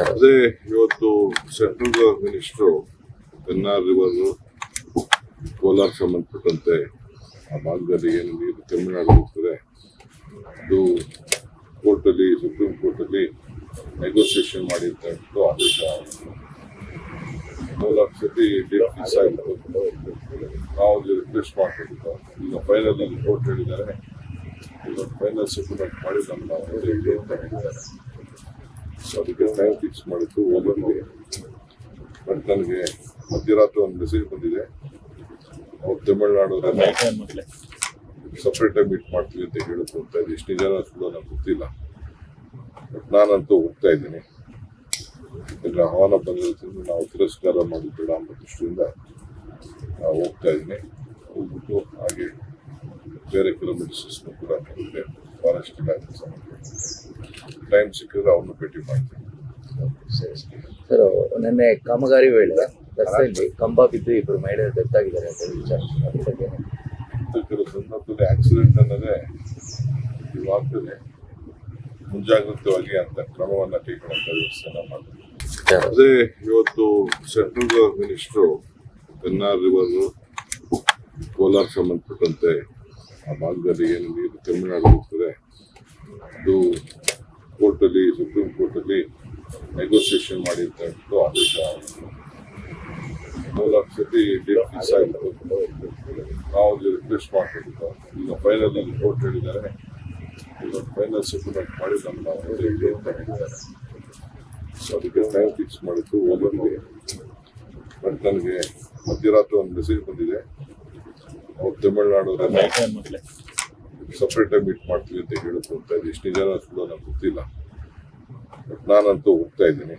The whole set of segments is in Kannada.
ಅದೇ ಇವತ್ತು central government minister Pennar river Kolar ಸಂಬಂಧಪಟ್ಟಂತೆ ಆ ಭಾಗದಲ್ಲಿ ಏನು ನೀರು ತಮಿಳುನಾಡು ಹೋಗ್ತದೆ ಅದು ಕೋರ್ಟಲ್ಲಿ ಸುಪ್ರೀಂ ಕೋರ್ಟಲ್ಲಿ ನೆಗೋಸಿಯೇಷನ್ ಮಾಡಿ ಅಂತ ಹೇಳ್ಬಿಟ್ಟು ಆದೇಶ 4 ಸತಿ ಡೇಟ್ ಫಿಕ್ಸ್ ಆಗಿತ್ತು. ನಾವು ರಿಕ್ವೆಸ್ಟ್ ಮಾಡ್ಕೊಂಡಿದ್ದು ಈಗ ಫೈನಲ್ ಕೋರ್ಟ್ ಹೇಳಿದ್ದಾರೆ, ಈಗ ಫೈನಲ್ ಸೆಟಲ್ಮೆಂಟ್ ಮಾಡಿ ನಾವು ಹೇಳಿ ಅಂತ ಹೇಳಿದ್ದಾರೆ. ಸೊ ಅದಕ್ಕೆ ಟೈಮ್ ಫಿಕ್ಸ್ ಮಾಡಿದ್ದು ಹೋಗೋದು. ಬಟ್ ನನಗೆ ಮಧ್ಯರಾತ್ರಿ ಒಂದು ಮೆಸೇಜ್ ಬಂದಿದೆ, ಅವ್ರು ತಮಿಳುನಾಡವರೆಲ್ಲ ಸಪ್ರೇಟಾಗಿ ಮೀಟ್ ಮಾಡ್ತೀವಿ ಅಂತ ಹೇಳಿದ್ರು ಅಂತ ಇದೆ. ಎಷ್ಟು ನಿಜಾನ ಕೂಡ ನನಗೆ ಗೊತ್ತಿಲ್ಲ, ಬಟ್ ನಾನಂತೂ ಹೋಗ್ತಾ ಇದ್ದೀನಿ. ಈಗ ಆಹ್ವಾನ ಬಂದಿರೋದ್ರಿಂದ ನಾವು ತಿರಸ್ಕಾರ ಮಾಡಿಬೇಡ ಅನ್ನೋ ದೃಷ್ಟಿಯಿಂದ ನಾವು ಹೋಗ್ತಾ ಇದ್ದೀನಿ. ಹೋಗ್ಬಿಟ್ಟು ಹಾಗೆ ಬೇರೆ ಕಿಲೋಮೀಟರ್ಸ್ನು ಕೂಡ ಕಲಿತೆ ಫಾರೆಸ್ಟ್ ಇಲಾಖೆ ಸಂಬಂಧ ಟೈಮ್ ಸಿಕ್ಕಿದ್ರೆ ಅವ್ರನ್ನ ಭೇಟಿ ಮಾಡ್ತೀನಿ. ಸರ್, ನಿನ್ನೆ ಕಾಮಗಾರಿ ವೇಳೆ ರಸ್ತೆಯಲ್ಲಿ ಕಂಬ ಬಿದ್ದು ಇಬ್ಬರು ಮಹಿಳೆಯರು ಡೆತ್ ಆಗಿದ್ದಾರೆ ಅಂತ ವಿಚಾರ. ಕೆಲವು ಸಂದರ್ಭದಲ್ಲಿ ಆಕ್ಸಿಡೆಂಟ್ ಅನ್ನೋದೇ ಇವಾಗ್ತದೆ, ಮುಂಜಾಗ್ರತವಾಗಿ ಅಂತ ಕ್ರಮವನ್ನು ಕೈಗೊಳ್ಳುವಂತ ವ್ಯವಸ್ಥೆನ ಮಾಡ್ತೀವಿ. ಅದೇ ಇವತ್ತು central government minister Pennar river Kolar ಸಂಬಂಧಪಟ್ಟಂತೆ ಆ ಭಾಗದಲ್ಲಿ ಏನು ನೀರು ತಮಿಳುನಾಡು ಹೋಗ್ತದೆ ಅದು ಕೋರ್ಟಲ್ಲಿ ಸುಪ್ರೀಂ ಕೋರ್ಟಲ್ಲಿ ನೆಗೋಸಿಯೇಷನ್ ಮಾಡಿ ಅಂತ ಹೇಳ್ಬಿಟ್ಟು ಆದೇಶ 4 ಸತಿ ಡೇಟ್ ಫಿಕ್ಸ್ ಆಗಿತ್ತು. ನಾವು ರಿಕ್ವೆಸ್ಟ್ ಮಾಡ್ಕೊಂಡಿದ್ದು ಈಗ ಫೈನಲ್ ಕೋರ್ಟ್ ಹೇಳಿದ್ದಾರೆ, ಈಗ ಫೈನಲ್ ಸೆಟಲ್ಮೆಂಟ್ ಮಾಡಿ ನಾವು ಹೇಳಿ ಅಂತ ಹೇಳಿದ್ದಾರೆ. ಸೊ ಅದಕ್ಕೆ ಟೈಮ್ ಫಿಕ್ಸ್ ಮಾಡಿದ್ದು ಹೋಗೋದು. ಬಟ್ ನನಗೆ ಮಧ್ಯರಾತ್ರಿ ಒಂದು ಮೆಸೇಜ್ ಬಂದಿದೆ, ಅವ್ರು ತಮಿಳುನಾಡವರೆಲ್ಲ ಸಪ್ರೇಟಾಗಿ ಮೀಟ್ ಮಾಡ್ತೀವಿ ಅಂತ ಹೇಳಿದ್ರು ಅಂತ ಇದೆ. ಎಷ್ಟು ನಿಜಾನ ಕೂಡ ನನಗೆ ಗೊತ್ತಿಲ್ಲ, ಬಟ್ ನಾನಂತೂ ಹೋಗ್ತಾ ಇದ್ದೀನಿ.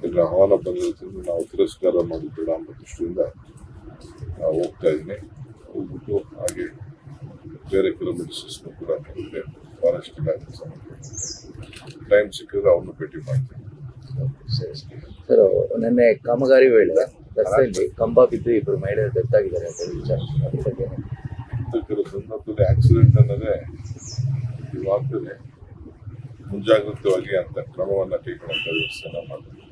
ಈಗ ಆಹ್ವಾನ ಬಂದಿರೋದ್ರಿಂದ ನಾವು ತಿರಸ್ಕಾರ ಮಾಡಿಬೇಡ ಅನ್ನೋ ದೃಷ್ಟಿಯಿಂದ ನಾವು ಹೋಗ್ತಾ ಇದ್ದೀನಿ. ಹೋಗ್ಬಿಟ್ಟು ಹಾಗೆ ಬೇರೆ ಕಿಲೋಮೀಟರ್ಸ್ನು ಕೂಡ ಕಲಿತೆ ಫಾರೆಸ್ಟ್ ಇಲಾಖೆ ಸಂಬಂಧ ಟೈಮ್ ಸಿಕ್ಕಿದ್ರೆ ಅವ್ರನ್ನ ಭೇಟಿ ಮಾಡ್ತೀನಿ. ಸರ್, ನಿನ್ನೆ ಕಾಮಗಾರಿ ವೇಳೆ ರಸ್ತೆಯಲ್ಲಿ ಕಂಬ ಬಿದ್ದು ಇಬ್ಬರು ಮಹಿಳೆಯರು ಡೆತ್ ಆಗಿದ್ದಾರೆ ಅಂತ ವಿಚಾರ. ಕೆಲವು ಸಂದರ್ಭದಲ್ಲಿ ಆಕ್ಸಿಡೆಂಟ್ ಅನ್ನೋದೇ ಇವಾಗ್ತದೆ, ಮುಂಜಾಗ್ರತವಾಗಿ ಅಂತ ಕ್ರಮವನ್ನು ಕೈಗೊಳ್ಳುವಂತ ವ್ಯವಸ್ಥೆನ ಮಾಡ್ತೀವಿ.